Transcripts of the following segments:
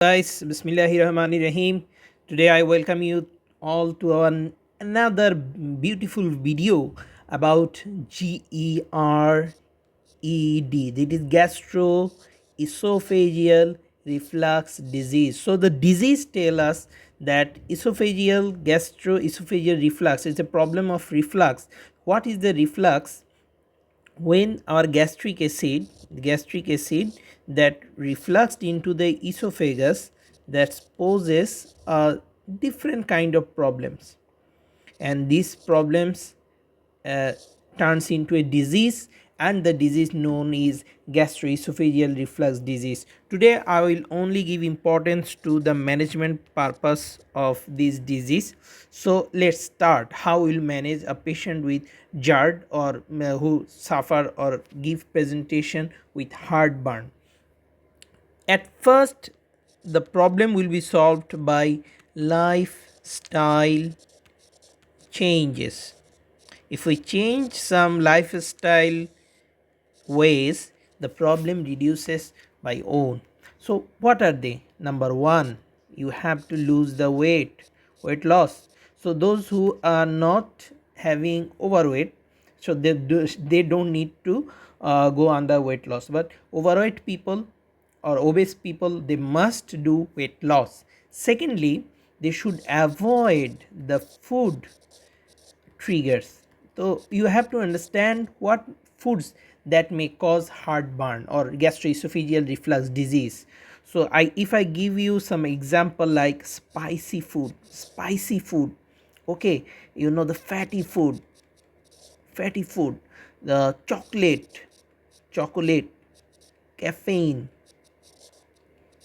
Guys, Bismillahirrahmanirrahim. Today I welcome you all to another beautiful video about GERD. That is gastro-esophageal reflux disease. So the disease tell us that gastro-esophageal reflux is a problem of reflux. What is the reflux? When our gastric acid that refluxed into the esophagus, that poses a different kind of problems, and these problems uh, turns into a disease, and the disease known is gastroesophageal reflux disease. Today I will only give importance to the management purpose of this disease. So let's start how we'll manage a patient with GERD, or who suffer or give presentation with heartburn. At first, the problem will be solved by lifestyle changes. If we change some lifestyle ways, the problem reduces by own. So what are they? Number one, you have to lose the weight loss. So those who are not having overweight, so they don't need to go under weight loss, but overweight people or obese people, they must do weight loss. Secondly, they should avoid the food triggers. So you have to understand what foods that may cause heartburn or gastroesophageal reflux disease. So if I give you some example like spicy food, okay, the fatty food, the chocolate, caffeine,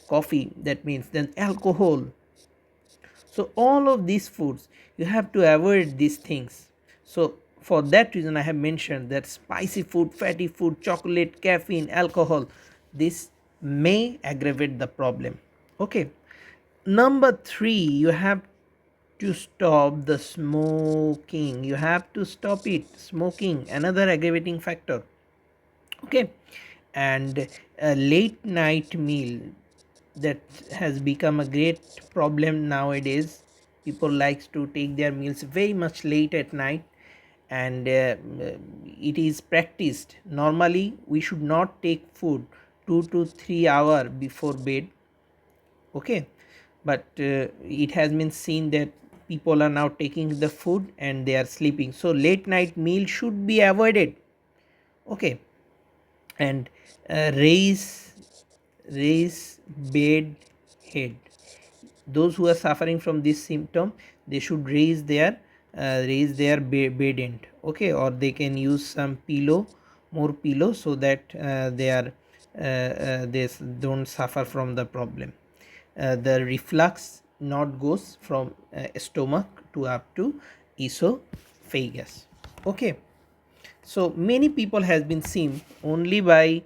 coffee, that means then alcohol. So all of these foods, you have to avoid these things. So for that reason I have mentioned that spicy food, fatty food, chocolate, caffeine, alcohol, this may aggravate the problem. Okay, number 3, you have to stop the smoking. You have to stop it. Smoking, another aggravating factor. Okay, and a late night meal, that has become a great problem nowadays. People likes to take their meals very much late at night, and it is practiced. Normally we should not take food 2 to 3 hour before bed. Okay, but it has been seen that people are now taking the food and they are sleeping, so late night meal should be avoided. Okay, and raise bed head. Those who are suffering from this symptom, they should raise their bed end. Okay, or they can use some more pillow, so that they don't suffer from the problem. The reflux not goes from stomach to up to esophagus. Okay, so many people has been seen only by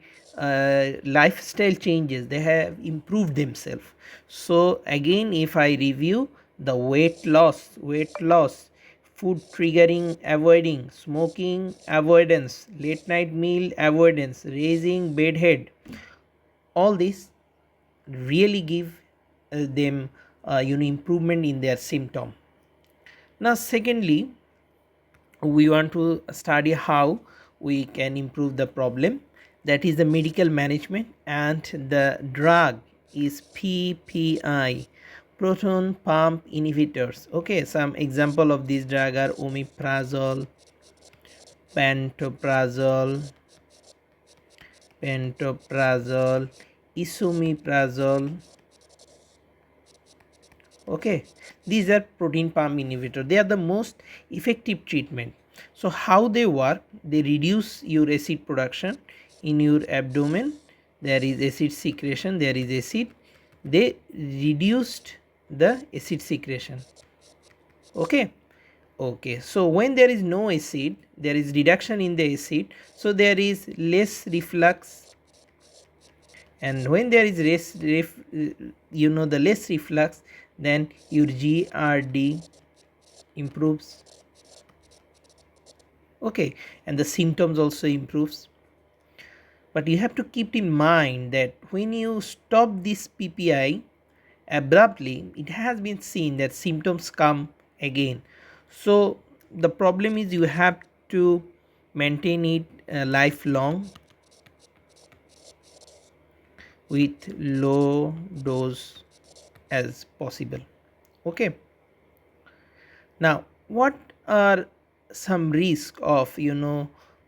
lifestyle changes, they have improved themselves. So again, if I review the weight loss, food triggering avoiding, smoking avoidance, late night meal avoidance, raising bed head, all this really give them improvement in their symptom. Now secondly, we want to study how we can improve the problem, that is the medical management, and the drug is PPI, proton pump inhibitors. Okay, some example of these drug are omeprazole, pantoprazole, esomeprazole. Okay, these are protein pump inhibitor, they are the most effective treatment. So how they work, they reduce your acid production in your abdomen. There is acid secretion, there is acid, they reduced the acid secretion. Okay, so when there is no acid, there is reduction in the acid, so there is less reflux. And when there is the less reflux, then your GERD improves. Okay, and the symptoms also improves. But you have to keep in mind that when you stop this PPI, abruptly, it has been seen that symptoms come again. So the problem is you have to maintain it lifelong with low dose as possible. Okay. Now what are some risk of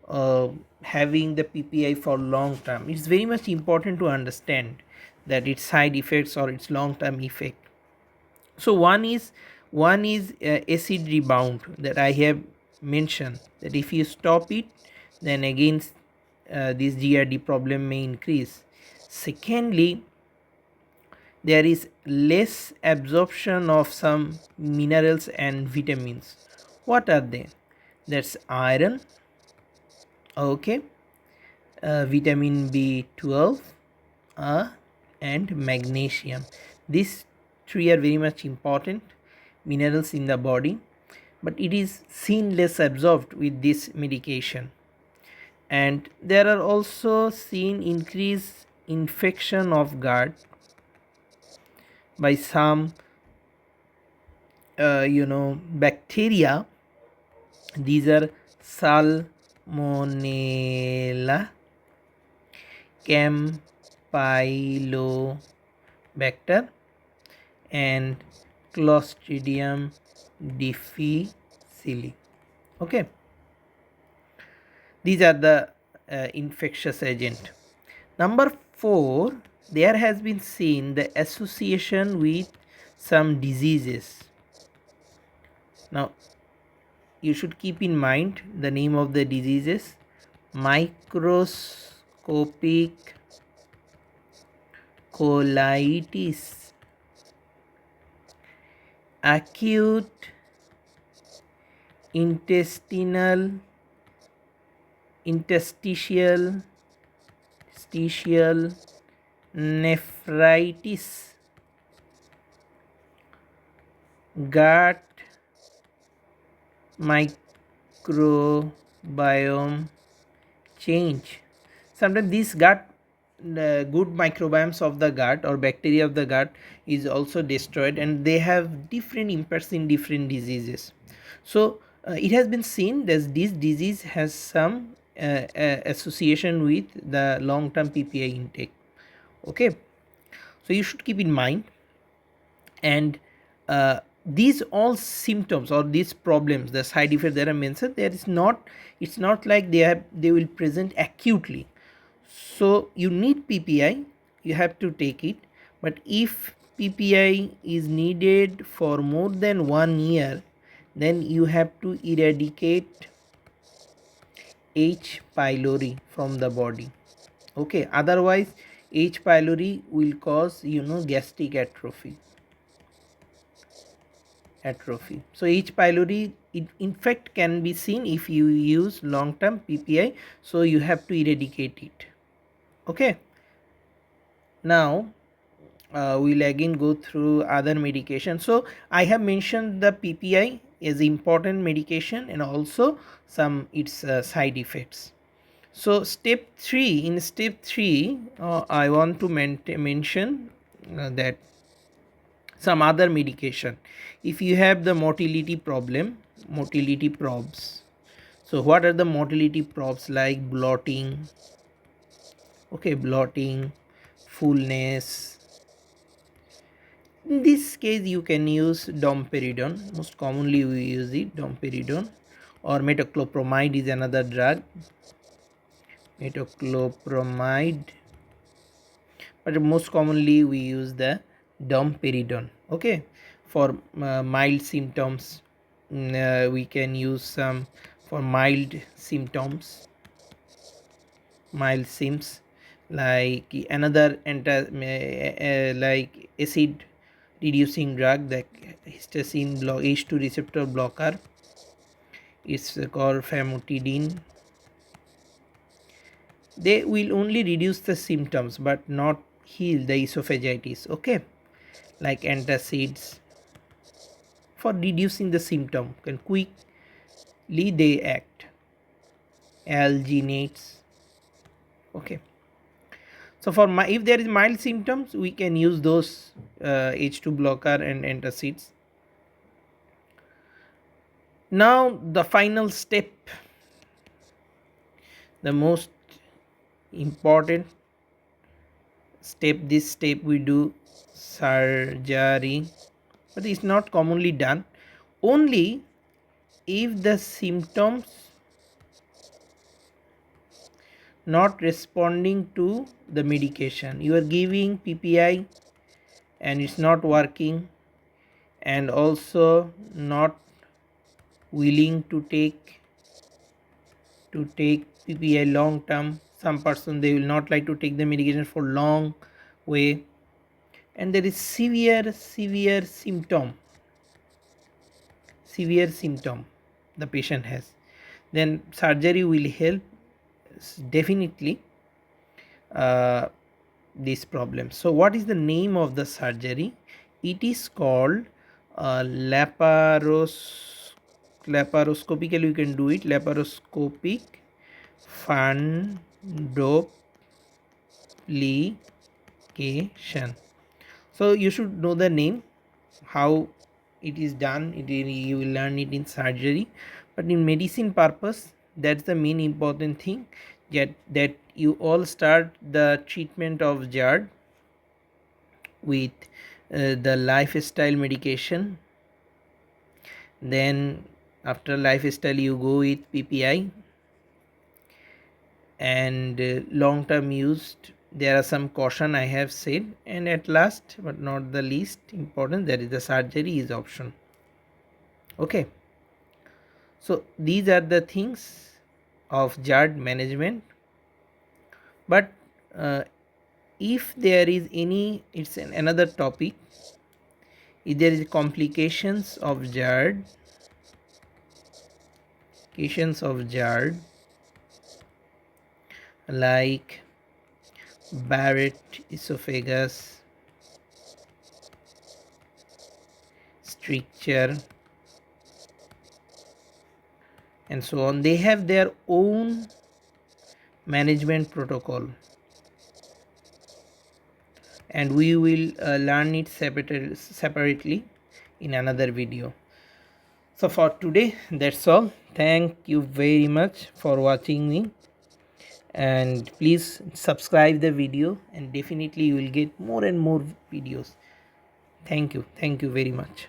uh, having the PPI for long term? It's very much important to understand that its side effects or its long term effect. So one is acid rebound that I have mentioned, that if you stop it, then again this GERD problem may increase. Secondly, there is less absorption of some minerals and vitamins. What are they? That's iron, okay, vitamin B12, and magnesium. These three are very much important minerals in the body, but it is seen less absorbed with this medication. And there are also seen increased infection of gut by some bacteria. These are Salmonella, Campylobacter, and Clostridium difficile. Okay, these are the infectious agent. Number 4, there has been seen the association with some diseases. Now you should keep in mind the name of the diseases: microscopic colitis, acute interstitial nephritis, gut microbiome change. Sometimes these gut good microbiomes of the gut or bacteria of the gut is also destroyed, and they have different impacts in different diseases. So it has been seen that this disease has some association with the long term PPI intake. Okay, so you should keep in mind. And these all symptoms or these problems, the side effects that I mentioned, there is not, it's not like they will present acutely. So you need PPI, you have to take it. But if PPI is needed for more than 1 year, then you have to eradicate H. pylori from the body. Okay, otherwise H. pylori will cause gastric atrophy. So H. pylori, it in fact can be seen if you use long term PPI, so you have to eradicate it. Okay, now we'll again go through other medication. So I have mentioned the PPI is important medication and also some its side effects. So step 3, in step 3 I want to mention that some other medication. If you have the motility problem, motility probes. So what are the motility probes? Like bloating, okay, bloating, fullness. In this case you can use domperidone. Most commonly we use it, domperidone, or metoclopramide is another drug, metoclopramide, but most commonly we use the domperidone. Okay, for mild symptoms, we can use some for mild symptoms, mild symptoms, like another like acid reducing drug, the histidine H2 receptor blocker, it's called famotidine. They will only reduce the symptoms but not heal the esophagitis. Okay, like antacids for reducing the symptom can quickly they act, alginates. Okay, So for if there is mild symptoms, we can use those H2 blocker and antacids. Now the final step, the most important step, this step we do surgery, but it's not commonly done. Only if the symptoms not responding to the medication, you are giving PPI and it's not working, and also not willing to take PPI long term. Some person they will not like to take the medication for long way, and there is severe symptom the patient has, then surgery will help definitely this problem. So what is the name of the surgery? It is called laparoscopical, you can do it, laparoscopic fundoplication. So you should know the name, how it is done. You will learn it in surgery, but in medicine purpose, that's the main important thing, that you all start the treatment of GERD with the lifestyle medication. Then after lifestyle you go with PPI, and long term used there are some caution I have said, and at last but not the least important, that is the surgery is option. Okay, so these are the things of GERD management. But if there is any, it's another topic, if there is complications of GERD, like Barrett esophagus, stricture, and so on, they have their own management protocol, and we will learn it separately in another video. So for today that's all. Thank you very much for watching me, and please subscribe the video, and definitely you will get more and more videos. Thank you very much.